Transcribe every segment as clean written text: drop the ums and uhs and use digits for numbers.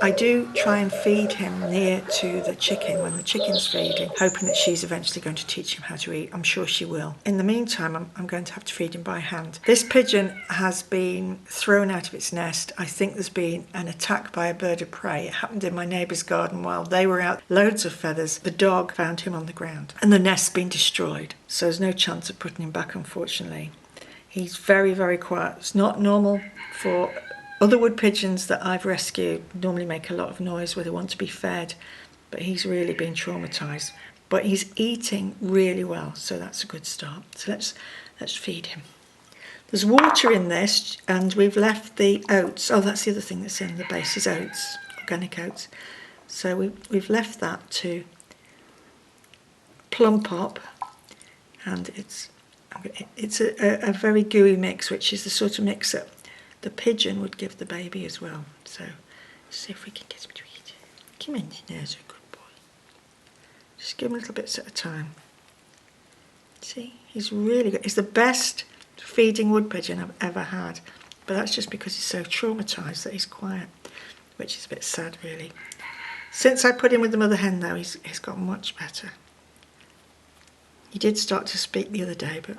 I do try and feed him near to the chicken when the chicken's feeding, hoping that she's eventually going to teach him how to eat. I'm sure she will. In the meantime, I'm going to have to feed him by hand. This pigeon has been thrown out of its nest. I think there's been an attack by a bird of prey. It happened in my neighbour's garden while they were out. Loads of feathers. The dog found him on the ground and the nest's been destroyed. So there's no chance of putting him back, unfortunately. He's very, very quiet. It's not normal for other wood pigeons that I've rescued. Normally make a lot of noise where they want to be fed, but he's really been traumatised. But he's eating really well, so that's a good start. So let's feed him. There's water in this, and we've left the oats. Oh, that's the other thing that's in the base is oats, organic oats. So we've left that to plump up, and it's a very gooey mix, which is the sort of mix that the pigeon would give the baby as well. So let's see if we can get him to eat. Come in, there's a good boy. Just give him little bits at a time. See, he's really good. He's the best feeding wood pigeon I've ever had, but that's just because he's so traumatised that he's quiet, which is a bit sad really. Since I put him with the mother hen though, he's got much better. He did start to speak the other day, but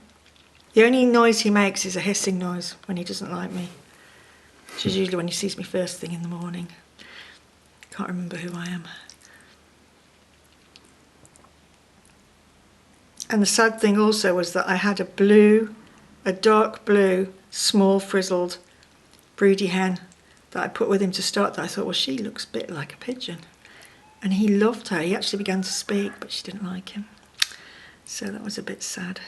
the only noise he makes is a hissing noise when he doesn't like me, which is usually when he sees me first thing in the morning. Can't remember who I am. And the sad thing also was that I had a dark blue, small frizzled broody hen that I put with him to start that I thought, well, she looks a bit like a pigeon. And he loved her. He actually began to speak, but she didn't like him. So that was a bit sad.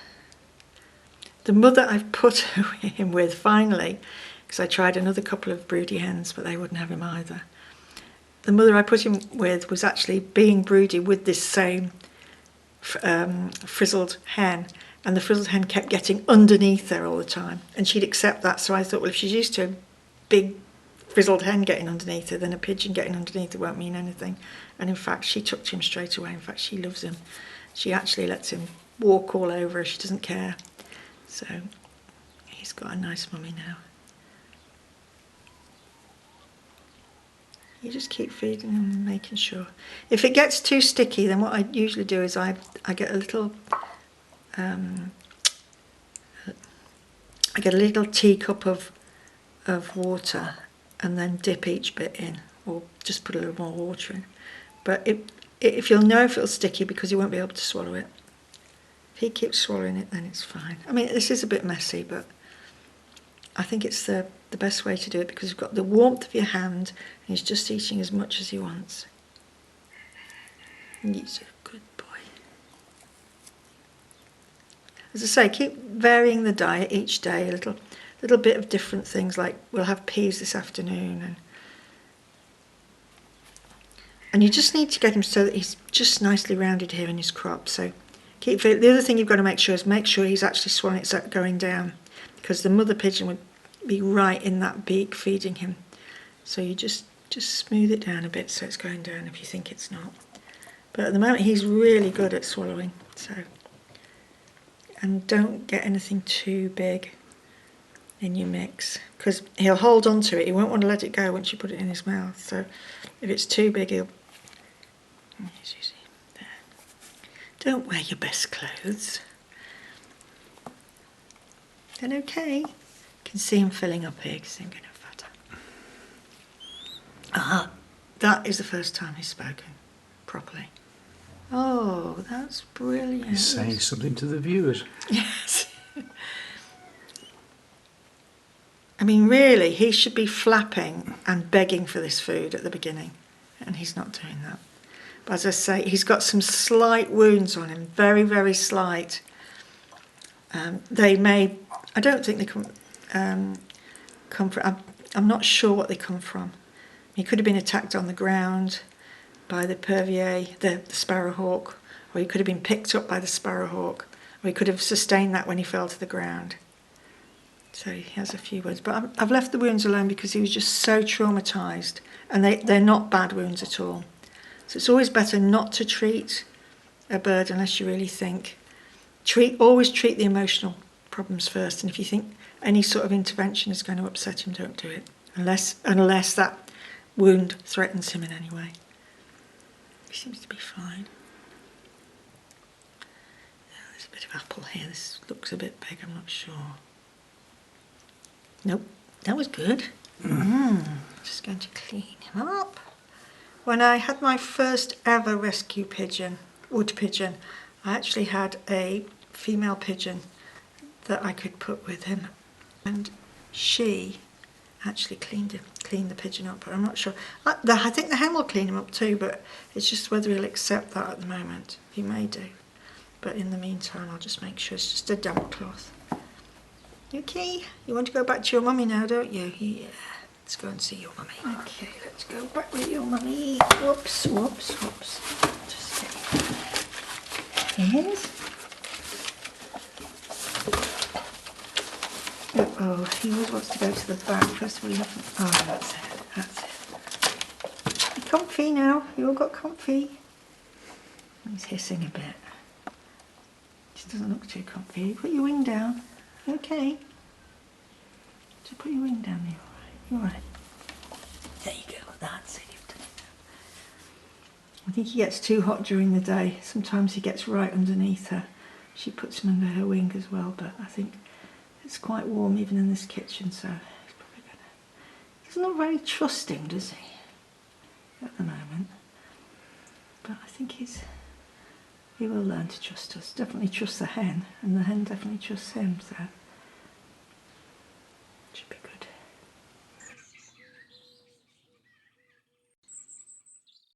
The mother I've put him with finally, because I tried another couple of broody hens, but they wouldn't have him either. The mother I put him with was actually being broody with this same frizzled hen, and the frizzled hen kept getting underneath her all the time, and she'd accept that. So I thought, well, if she's used to a big frizzled hen getting underneath her, then a pigeon getting underneath her won't mean anything. And in fact, she took to him straight away. In fact, she loves him. She actually lets him walk all over her. She doesn't care. So he's got a nice mummy now. You just keep feeding him and making sure. If it gets too sticky, then what I usually do is I get a little teacup of water and then dip each bit in, or just put a little more water in. But if you'll know if it'll sticky because you won't be able to swallow it. If he keeps swallowing it, then it's fine. I mean, this is a bit messy, but I think it's the best way to do it because you've got the warmth of your hand and he's just eating as much as he wants. And he's a good boy. As I say, keep varying the diet each day, a little bit of different things, like we'll have peas this afternoon, and you just need to get him so that he's just nicely rounded here in his crop. So the other thing you've got to make sure he's actually swallowing it going down, because the mother pigeon would be right in that beak feeding him. So you just smooth it down a bit so it's going down if you think it's not. But at the moment he's really good at swallowing. So, and don't get anything too big in your mix, because he'll hold on to it. He won't want to let it go once you put it in his mouth. So if it's too big, he'll... There. Don't wear your best clothes. Then okay. You can see him filling up here because I'm getting fatter. Aha, that is the first time he's spoken properly. Oh, that's brilliant. He's saying something to the viewers. Yes. I mean, really, he should be flapping and begging for this food at the beginning, and he's not doing that. But as I say, he's got some slight wounds on him, very, very slight. They may, I don't think they come from, I'm not sure what they come from. He could have been attacked on the ground by the purvier, the sparrowhawk, or he could have been picked up by the sparrowhawk, or he could have sustained that when he fell to the ground. So he has a few wounds, but I've left the wounds alone because he was just so traumatised, and they're not bad wounds at all. So it's always better not to treat a bird unless you really think. Always treat the emotional problems first, and if you think any sort of intervention is going to upset him, don't do it. Unless that wound threatens him in any way. He seems to be fine. There's a bit of apple here. This looks a bit big, I'm not sure. Nope, that was good. Just going to clean him up. When I had my first ever rescue pigeon, wood pigeon, I actually had a female pigeon that I could put with him, and she actually cleaned the pigeon up, but I'm not sure. I think the hen will clean him up too, but it's just whether he'll accept that at the moment. He may do, but in the meantime I'll just make sure it's just a damp cloth. Okay, you want to go back to your mummy now, don't you? Yeah, let's go and see your mummy. Okay, let's go back with your mummy. Whoops, whoops, whoops. Just yes. Oh, he always wants to go to the back. First of all, you haven't. Oh, that's it. That's it. You're comfy now. You all got comfy. He's hissing a bit. Just doesn't look too comfy. Put your wing down. Okay. Just put your wing down. You're all right. You're all right. There you go. That's it. You've done it. I think he gets too hot during the day. Sometimes he gets right underneath her. She puts him under her wing as well, but I think it's quite warm even in this kitchen, so he's probably gonna. He's not very trusting, does he? At the moment. But I think he will learn to trust us. Definitely trust the hen, and the hen definitely trusts him, so.